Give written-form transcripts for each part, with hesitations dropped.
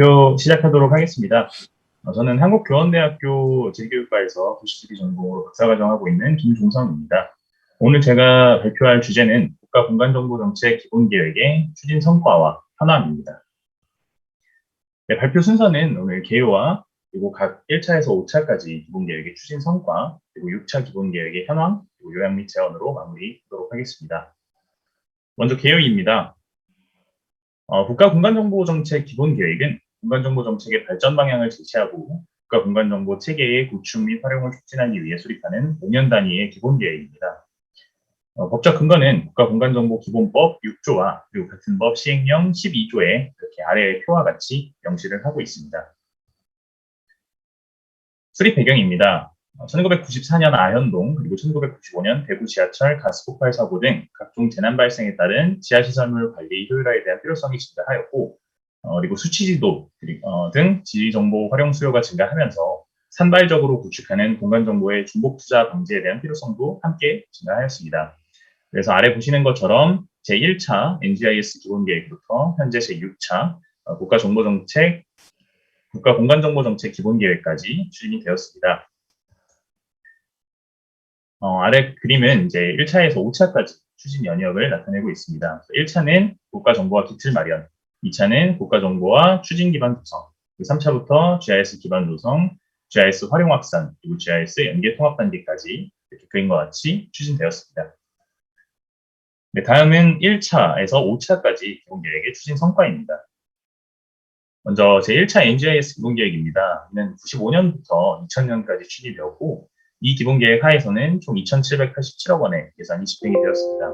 발표 시작하도록 하겠습니다. 저는 한국교원대학교 지리교육과에서 도시지리 전공으로 박사과정하고 있는 김종성입니다. 오늘 제가 발표할 주제는 국가공간정보정책 기본계획의 추진 성과와 현황입니다. 네, 발표 순서는 오늘 개요와 그리고 각 1차에서 5차까지 기본계획의 추진 성과, 그리고 6차 기본계획의 현황, 그리고 요약 및 제언으로 마무리하도록 하겠습니다. 먼저 개요입니다. 국가공간정보정책 기본계획은 공간정보정책의 발전 방향을 제시하고 국가공간정보 체계의 구축 및 활용을 촉진하기 위해 수립하는 5년 단위의 기본계획입니다. 법적 근거는 국가공간정보기본법 6조와 그리고 같은 법 시행령 12조에 이렇게 아래의 표와 같이 명시를 하고 있습니다. 수립 배경입니다. 1994년 아현동 그리고 1995년 대구 지하철 가스폭발 사고 등 각종 재난 발생에 따른 지하시설물 관리 효율화에 대한 필요성이 증가하였고 그리고 수치지도 등 지리정보 활용 수요가 증가하면서 산발적으로 구축하는 공간정보의 중복 투자 방지에 대한 필요성도 함께 증가하였습니다. 그래서 아래 보시는 것처럼 제1차 NGIS 기본계획부터 현재 제6차 국가공간정보정책 기본계획까지 추진이 되었습니다. 아래 그림은 이제 1차에서 5차까지 추진 영역을 나타내고 있습니다. 1차는 국가정보와 기틀 마련, 2차는 국가정보와 추진 기반 구성, 3차부터 GIS 기반 조성, GIS 활용 확산, 그리고 GIS 연계 통합 단계까지 이렇게 그림과 같이 추진되었습니다. 네, 다음은 1차에서 5차까지 기본계획의 추진 성과입니다. 먼저 제1차 NGIS 기본계획입니다. 이는 95년부터 2000년까지 추진되었고 이 기본계획 하에서는 총 2,787억 원의 예산이 집행이 되었습니다.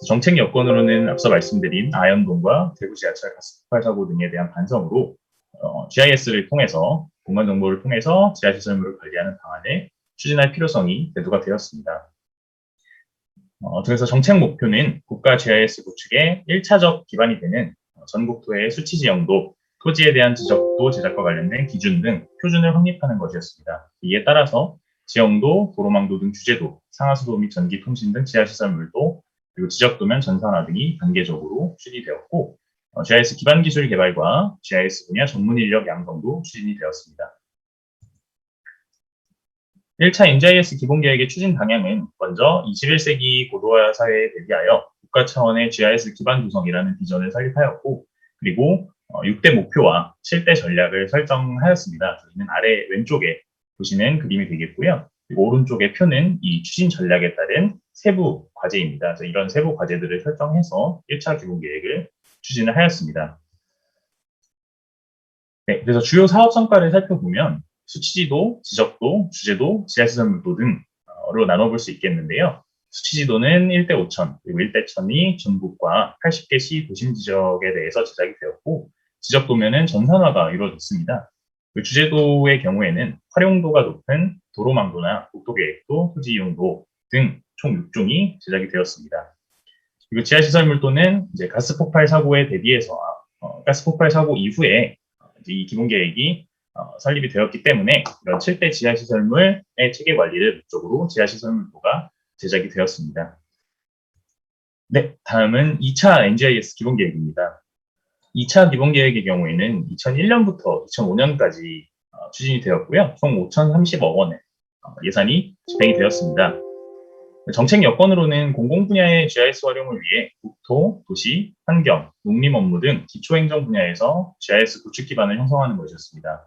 정책 여건으로는 앞서 말씀드린 아현동과 대구 지하철 가스폭발 사고 등에 대한 반성으로 GIS를 통해서 공간정보를 통해서 지하시설물을 관리하는 방안을 추진할 필요성이 대두가 되었습니다. 그래서 정책 목표는 국가 GIS 구축의 1차적 기반이 되는 전국토의 수치 지형도, 토지에 대한 지적도 제작과 관련된 기준 등 표준을 확립하는 것이었습니다. 이에 따라서 지형도, 도로망도 등 주제도, 상하수도 및 전기통신 등 지하시설물도, 그리고 지적도면 전산화 등이 단계적으로 추진이 되었고 GIS 기반 기술 개발과 GIS 분야 전문 인력 양성도 추진이 되었습니다. 1차 NGIS 기본계획의 추진 방향은 먼저 21세기 고도화 사회에 대비하여 국가 차원의 GIS 기반 구성이라는 비전을 설립하였고 그리고 6대 목표와 7대 전략을 설정하였습니다. 저희는 아래 왼쪽에 보시는 그림이 되겠고요. 그리고 오른쪽의 표는 이 추진 전략에 따른 세부 과제입니다. 그래서 이런 세부 과제들을 설정해서 1차 기본계획을 추진을 하였습니다. 네, 그래서 주요 사업 성과를 살펴보면 수치지도, 지적도, 주제도, 지하시설물도 등으로 나눠볼 수 있겠는데요. 수치지도는 1대 5천, 그리고 1대 1000이 전국과 80개 시 도심 지적에 대해서 제작이 되었고 지적도면은 전산화가 이루어졌습니다. 그 주제도의 경우에는 활용도가 높은 도로망도나 국토계획도, 토지이용도 등 총 6종이 제작이 되었습니다. 그리고 지하시설물도는 이제 가스폭발 사고에 대비해서 가스폭발 사고 이후에 이 기본계획이 설립이 되었기 때문에 이런 7대 지하시설물의 체계 관리를 목적으로 지하시설물도가 제작이 되었습니다. 네, 다음은 2차 NGIS 기본계획입니다. 2차 기본계획의 경우에는 2001년부터 2005년까지 추진이 되었고요. 총 5,030억 원의 예산이 집행이 되었습니다. 정책 여건으로는 공공 분야의 GIS 활용을 위해 국토, 도시, 환경, 농림 업무 등 기초행정 분야에서 GIS 구축 기반을 형성하는 것이었습니다.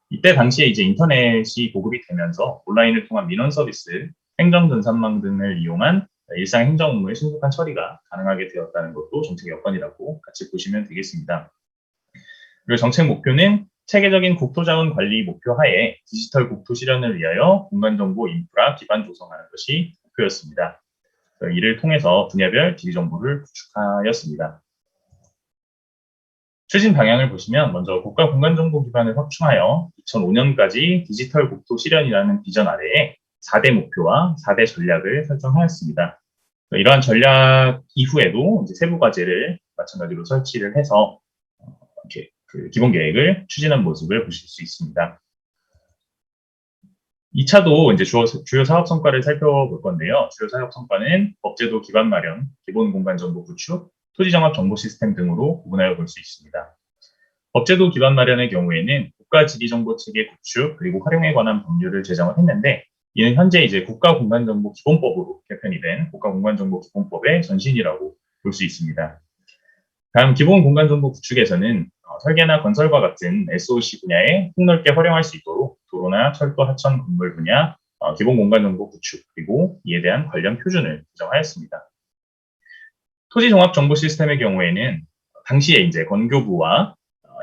이때 당시에 이제 인터넷이 보급이 되면서 온라인을 통한 민원 서비스, 행정 전산망 등을 이용한 일상 행정 업무의 신속한 처리가 가능하게 되었다는 것도 정책 여건이라고 같이 보시면 되겠습니다. 그리고 정책 목표는 체계적인 국토자원 관리 목표 하에 디지털 국토 실현을 위하여 공간정보 인프라 기반 조성하는 것이 목표였습니다. 이를 통해서 분야별 지리정보를 구축하였습니다. 추진 방향을 보시면 먼저 국가 공간정보 기반을 확충하여 2005년까지 디지털 국토 실현이라는 비전 아래에 4대 목표와 4대 전략을 설정하였습니다. 이러한 전략 이후에도 이제 세부 과제를 마찬가지로 설치를 해서 이렇게 그 기본 계획을 추진한 모습을 보실 수 있습니다. 2차도 이제 주요 사업 성과를 살펴볼 건데요. 주요 사업 성과는 법제도 기반 마련, 기본 공간 정보 구축, 토지 정합 정보 시스템 등으로 구분하여 볼 수 있습니다. 법제도 기반 마련의 경우에는 국가지리정보체계 구축 그리고 활용에 관한 법률을 제정을 했는데 이는 현재 이제 국가공간정보기본법으로 개편이 된 국가공간정보기본법의 전신이라고 볼 수 있습니다. 다음 기본공간정보 구축에서는 설계나 건설과 같은 SOC 분야에 폭넓게 활용할 수 있도록 도로나 철도 하천 건물 분야 기본공간정보 구축 그리고 이에 대한 관련 표준을 제정하였습니다. 토지종합정보 시스템의 경우에는 당시에 이제 건교부와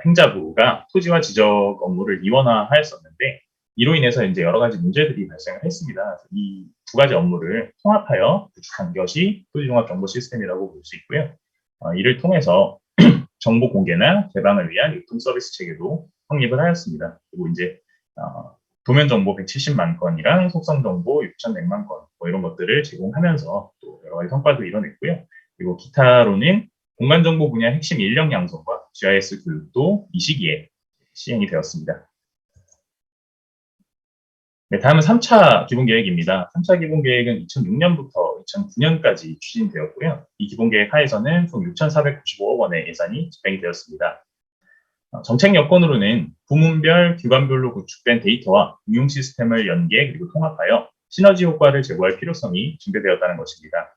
행자부가 토지와 지적 업무를 이원화하였었는데 이로 인해서 이제 여러 가지 문제들이 발생을 했습니다. 이 두 가지 업무를 통합하여 구축한 것이 토지종합정보 시스템이라고 볼 수 있고요. 이를 통해서 정보 공개나 개방을 위한 유통 서비스 체계도 확립을 하였습니다. 그리고 이제 도면 정보 170만 건이랑 속성 정보 6,100만 건 이런 것들을 제공하면서 또 여러 가지 성과도 이뤄냈고요. 그리고 기타로는 공간정보 분야 핵심 인력 양성과 GIS 교육도 이 시기에 시행이 되었습니다. 네, 다음은 3차 기본계획입니다. 3차 기본계획은 2006년부터 2009년까지 추진되었고요. 이 기본계획 하에서는 총 6,495억 원의 예산이 집행이 되었습니다. 정책 여건으로는 부문별, 기관별로 구축된 데이터와 응용 시스템을 연계 그리고 통합하여 시너지 효과를 제고할 필요성이 증대되었다는 것입니다.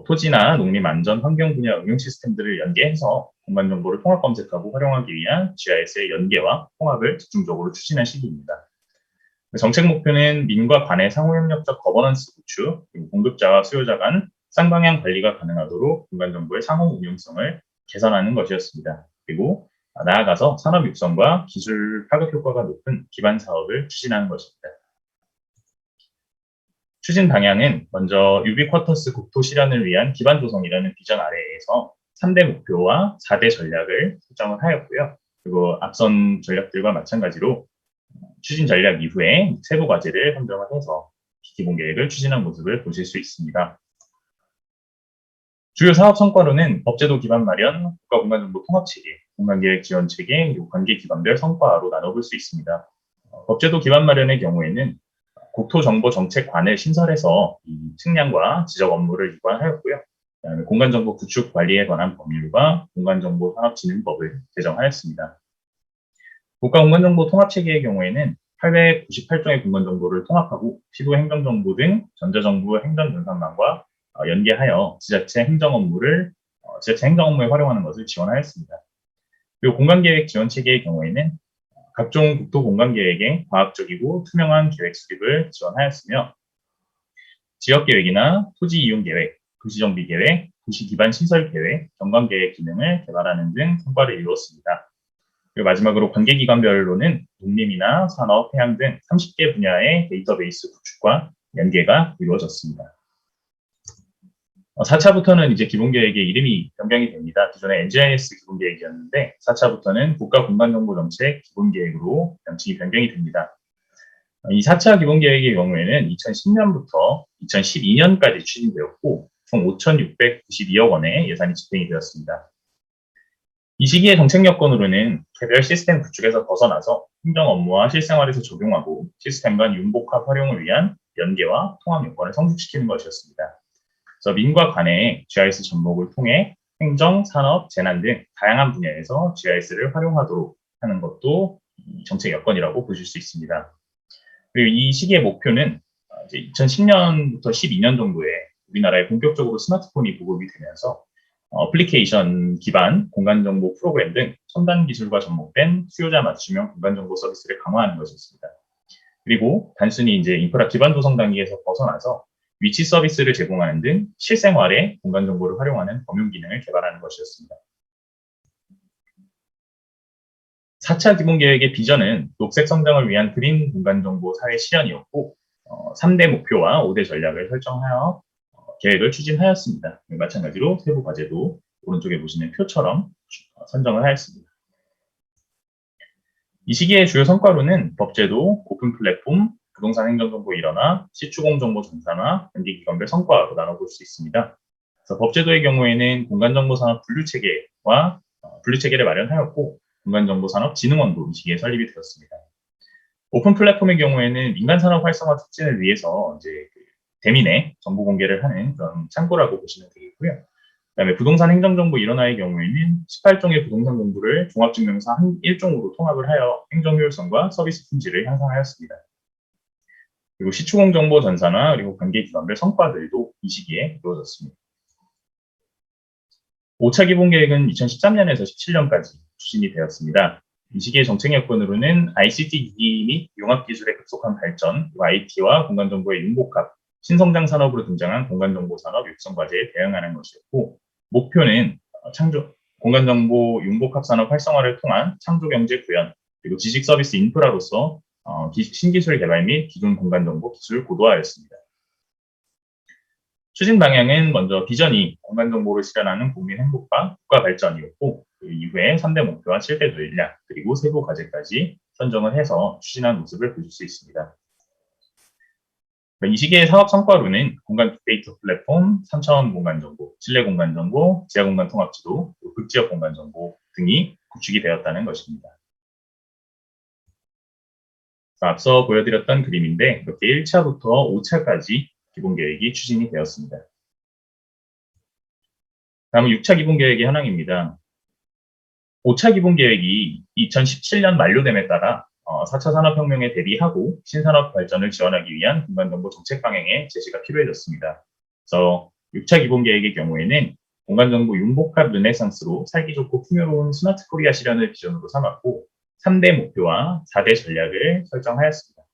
토지나 농림 안전 환경 분야 응용 시스템들을 연계해서 공간 정보를 통합 검색하고 활용하기 위한 GIS의 연계와 통합을 집중적으로 추진한 시기입니다. 정책 목표는 민과 관의 상호협력적 거버넌스 구축, 그리고 공급자와 수요자 간 쌍방향 관리가 가능하도록 공간 정보의 상호 운용성을 개선하는 것이었습니다. 그리고 나아가서 산업 육성과 기술 파급 효과가 높은 기반 사업을 추진하는 것입니다. 추진 방향은 먼저 유비쿼터스 국토 실현을 위한 기반 조성이라는 비전 아래에서 3대 목표와 4대 전략을 설정을 하였고요. 그리고 앞선 전략들과 마찬가지로 추진 전략 이후에 세부 과제를 선정을 해서 기본 계획을 추진한 모습을 보실 수 있습니다. 주요 사업 성과로는 법제도 기반 마련, 국가공간정보 통합체계, 공간계획 지원체계, 그리고 관계기관별 성과로 나눠볼 수 있습니다. 법제도 기반 마련의 경우에는 국토정보정책관을 신설해서 이 측량과 지적 업무를 이관하였고요. 그다음에 공간정보 구축 관리에 관한 법률과 공간정보산업진흥법을 제정하였습니다. 국가공간정보 통합체계의 경우에는 898종의 공간정보를 통합하고 시도 행정정보 등 전자정부 행정전산망과 연계하여 지자체 행정 업무에 활용하는 것을 지원하였습니다. 그리고 공간계획 지원체계의 경우에는 각종 국토 공간계획의 과학적이고 투명한 계획 수립을 지원하였으며 지역계획이나 토지 이용 계획, 도시정비 계획, 도시 기반 시설 계획, 경관 계획 기능을 개발하는 등 성과를 이루었습니다. 그리고 마지막으로 관계기관별로는 농림이나 산업, 해양 등 30개 분야의 데이터베이스 구축과 연계가 이루어졌습니다. 4차부터는 이제 기본계획의 이름이 변경이 됩니다. 기존에 NGIS 기본계획이었는데 4차부터는 국가공간정보정책 기본계획으로 명칭이 변경이 됩니다. 이 4차 기본계획의 경우에는 2010년부터 2012년까지 추진되었고 총 5,692억 원의 예산이 집행이 되었습니다. 이 시기의 정책 여건으로는 개별 시스템 구축에서 벗어나서 행정 업무와 실생활에서 적용하고 시스템 간 융복합 활용을 위한 연계와 통합 요건을 성숙시키는 것이었습니다. 그래서 민과 관의 GIS 접목을 통해 행정, 산업, 재난 등 다양한 분야에서 GIS를 활용하도록 하는 것도 정책 여건이라고 보실 수 있습니다. 그리고 이 시기의 목표는 이제 2010년부터 12년 정도에 우리나라에 본격적으로 스마트폰이 보급이 되면서 어플리케이션 기반 공간정보 프로그램 등 첨단 기술과 접목된 수요자 맞춤형 공간정보 서비스를 강화하는 것이었습니다. 그리고 단순히 이제 인프라 기반 조성 단계에서 벗어나서 위치 서비스를 제공하는 등 실생활에 공간정보를 활용하는 범용 기능을 개발하는 것이었습니다. 4차 기본계획의 비전은 녹색 성장을 위한 그린 공간정보 사회 실현이었고 3대 목표와 5대 전략을 설정하여 계획을 추진하였습니다. 마찬가지로 세부 과제도 오른쪽에 보시는 표처럼 선정을 하였습니다. 이 시기의 주요 성과로는 법제도, 오픈 플랫폼, 부동산 행정정보 일원화, 시추공 정보 전산화, 관계기관별 성과로 나눠볼 수 있습니다. 그래서 법제도의 경우에는 공간정보산업 분류체계를 마련하였고 공간정보산업진흥원도 이 시기에 설립이 되었습니다. 오픈 플랫폼의 경우에는 민간산업 활성화 촉진을 위해서 이제 대민의 정보 공개를 하는 그런 창구라고 보시면 되겠고요. 그다음에 부동산 행정정보 일원화의 경우에는 18종의 부동산 정보를 종합증명서 한 1종으로 통합을 하여 행정 효율성과 서비스 품질을 향상하였습니다. 그리고 시추공 정보 전산화 그리고 관계기관별 성과들도 이 시기에 이루어졌습니다. 5차 기본계획은 2013년에서 17년까지 추진이 되었습니다. 이 시기의 정책 여건으로는 ICT 기기 및 융합기술의 급속한 발전, 그리고 IT와 공간정보의 융복합, 신성장 산업으로 등장한 공간정보 산업 육성 과제에 대응하는 것이었고, 목표는 공간정보 융복합 산업 활성화를 통한 창조경제 구현, 그리고 지식 서비스 인프라로서 신기술 개발 및 기존 공간정보 기술 고도화였습니다. 추진 방향은 먼저 비전이 공간정보를 실현하는 국민 행복과 국가 발전이었고, 그 이후에 3대 목표와 7대 전략, 그리고 세부 과제까지 선정을 해서 추진한 모습을 보실 수 있습니다. 이 시기의 사업 성과로는 공간 빅데이터 플랫폼, 3차원 공간정보, 실내 공간정보, 지하공간 통합지도, 극지역 공간정보 등이 구축이 되었다는 것입니다. 앞서 보여드렸던 그림인데 이렇게 1차부터 5차까지 기본계획이 추진이 되었습니다. 다음은 6차 기본계획의 현황입니다. 5차 기본계획이 2017년 만료됨에 따라 4차 산업혁명에 대비하고 신산업 발전을 지원하기 위한 공간정보 정책 방향의 제시가 필요해졌습니다. 그래서 6차 기본계획의 경우에는 공간정보 융복합 르네상스로 살기 좋고 풍요로운 스마트 코리아 실현을 비전으로 삼았고 3대 목표와 4대 전략을 설정하였습니다.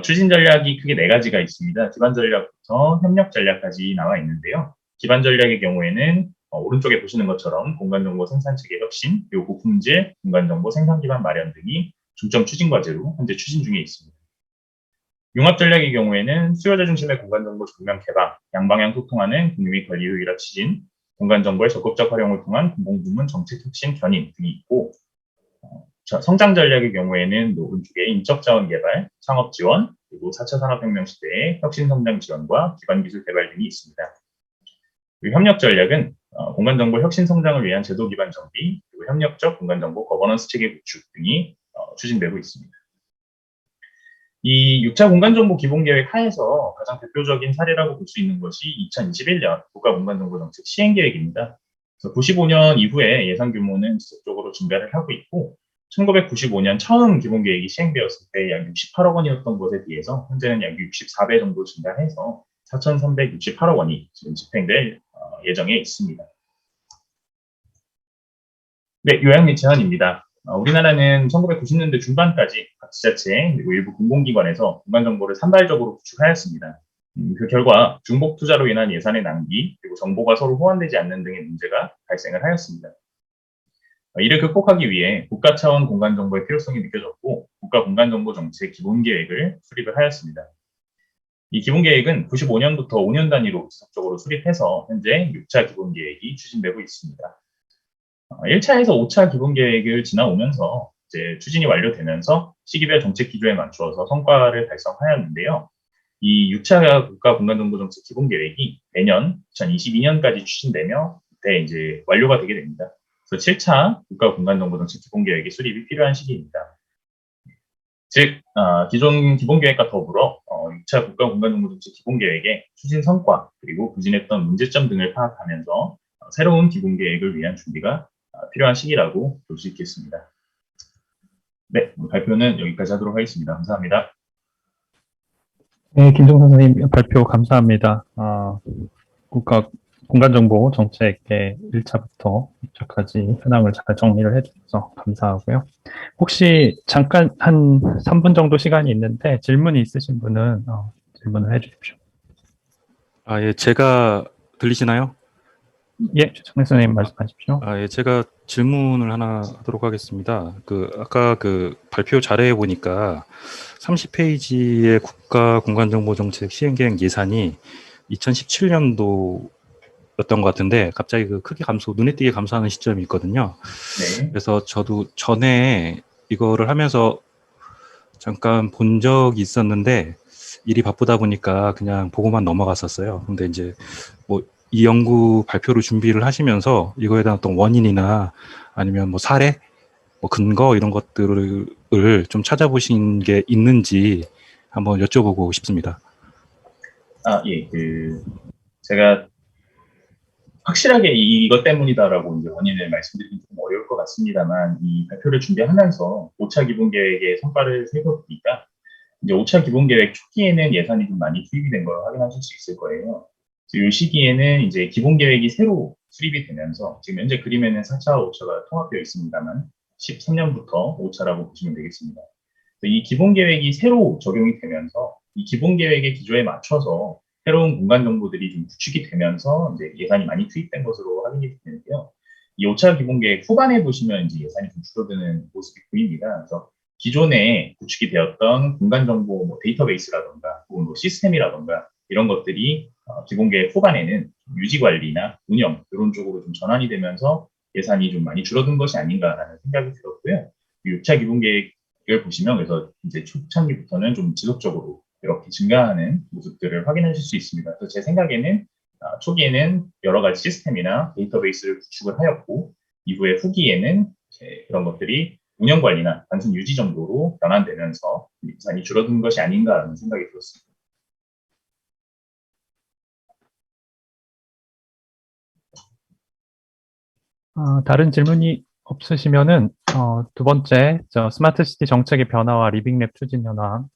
추진 전략이 크게 4가지가 있습니다. 기반 전략부터 협력 전략까지 나와 있는데요. 기반 전략의 경우에는 오른쪽에 보시는 것처럼 공간정보 생산체계 혁신, 그리고 고품질 공간정보 생산 기반 마련 등이 중점 추진 과제로 현재 추진 중에 있습니다. 융합 전략의 경우에는 수요자 중심의 공간정보 전면 개방, 양방향 소통하는 국민 및 권리 효율화 추진, 공간정보의 적극적 활용을 통한 공공부문 정책 혁신 견인 등이 있고, 성장 전략의 경우에는 오른쪽에 인적 자원 개발, 창업 지원, 그리고 4차 산업혁명 시대의 혁신 성장 지원과 기반 기술 개발 등이 있습니다. 그리고 협력 전략은 공간정보 혁신 성장을 위한 제도 기반 정비, 그리고 협력적 공간정보 거버넌스 체계 구축 등이 추진되고 있습니다. 이 6차 공간정보 기본계획 하에서 가장 대표적인 사례라고 볼 수 있는 것이 2021년 국가공간정보정책 시행계획입니다. 그래서 95년 이후에 예산 규모는 지속적으로 증가를 하고 있고 1995년 처음 기본계획이 시행되었을 때 약 68억 원이었던 것에 비해서 현재는 약 64배 정도 증가해서 4,368억 원이 지금 집행될 예정에 있습니다. 네, 요약 및 제안입니다. 우리나라는 1990년대 중반까지 각 지자체 그리고 일부 공공기관에서 공간정보를 산발적으로 구축하였습니다. 그 결과 중복 투자로 인한 예산의 낭비 그리고 정보가 서로 호환되지 않는 등의 문제가 발생을 하였습니다. 이를 극복하기 위해 국가 차원 공간정보의 필요성이 느껴졌고 국가공간정보정책 기본계획을 수립을 하였습니다. 이 기본계획은 95년부터 5년 단위로 지속적으로 수립해서 현재 6차 기본계획이 추진되고 있습니다. 1차에서 5차 기본계획을 지나오면서 이제 추진이 완료되면서 시기별 정책 기조에 맞추어서 성과를 달성하였는데요. 이 6차 국가공간정보정책 기본계획이 내년 2022년까지 추진되며 그때 이제 완료가 되게 됩니다. 그래서 7차 국가공간정보정책 기본계획의 수립이 필요한 시기입니다. 즉, 기존 기본계획과 더불어 6차 국가공간정보정책 기본계획의 추진 성과 그리고 부진했던 문제점 등을 파악하면서 새로운 기본계획을 위한 준비가 필요한 시기라고 볼 수 있겠습니다. 네, 발표는 여기까지 하도록 하겠습니다. 감사합니다. 네, 김종선 선생님 발표 감사합니다. 국가 공간정보 정책의 1차부터 6차까지 현황을 잘 정리를 해주셔서 감사하고요. 혹시 잠깐 한 3분 정도 시간이 있는데 질문이 있으신 분은 질문을 해주십시오. 예, 제가 들리시나요? 예, 최창래 선생님 말씀하십시오. 예, 제가 질문을 하나 하도록 하겠습니다. 아까 발표 자료에 보니까 30페이지의 국가 공간정보정책 시행계획 예산이 2017년도였던 것 같은데 갑자기 크게 눈에 띄게 감소하는 시점이 있거든요. 네. 그래서 저도 전에 이거를 하면서 잠깐 본 적이 있었는데 일이 바쁘다 보니까 그냥 보고만 넘어갔었어요. 근데 이제 이 연구 발표를 준비를 하시면서 이거에 대한 어떤 원인이나 아니면 사례, 근거 이런 것들을 좀 찾아보신 게 있는지 한번 여쭤보고 싶습니다. 예, 제가 확실하게 이것 때문이다라고 이제 원인을 말씀드리긴 좀 어려울 것 같습니다만, 이 발표를 준비하면서 5차 기본 계획의 성과를 살펴보니까 이제 5차 기본 계획 초기에는 예산이 좀 많이 투입이 된 걸 확인하실 수 있을 거예요. 이 시기에는 이제 기본 계획이 새로 수립이 되면서 지금 현재 그림에는 4차, 5차가 통합되어 있습니다만 13년부터 5차라고 보시면 되겠습니다. 이 기본 계획이 새로 적용이 되면서 이 기본 계획의 기조에 맞춰서 새로운 공간 정보들이 좀 구축이 되면서 이제 예산이 많이 투입된 것으로 확인이 되는데요. 이 5차 기본 계획 후반에 보시면 이제 예산이 좀 줄어드는 모습이 보입니다. 그래서 기존에 구축이 되었던 공간 정보 뭐 데이터베이스라던가 혹은 뭐 시스템이라던가 이런 것들이 기본 계획 후반에는 유지 관리나 운영 이런 쪽으로 좀 전환이 되면서 예산이 좀 많이 줄어든 것이 아닌가라는 생각이 들었고요. 6차 기본 계획을 보시면 그래서 이제 초창기부터는 좀 지속적으로 이렇게 증가하는 모습들을 확인하실 수 있습니다. 그래서 제 생각에는 초기에는 여러 가지 시스템이나 데이터베이스를 구축을 하였고 이후에 후기에는 그런 것들이 운영 관리나 단순 유지 정도로 변환되면서 예산이 줄어든 것이 아닌가라는 생각이 들었습니다. 다른 질문이 없으시면은 두 번째 스마트 시티 정책의 변화와 리빙랩 추진 현황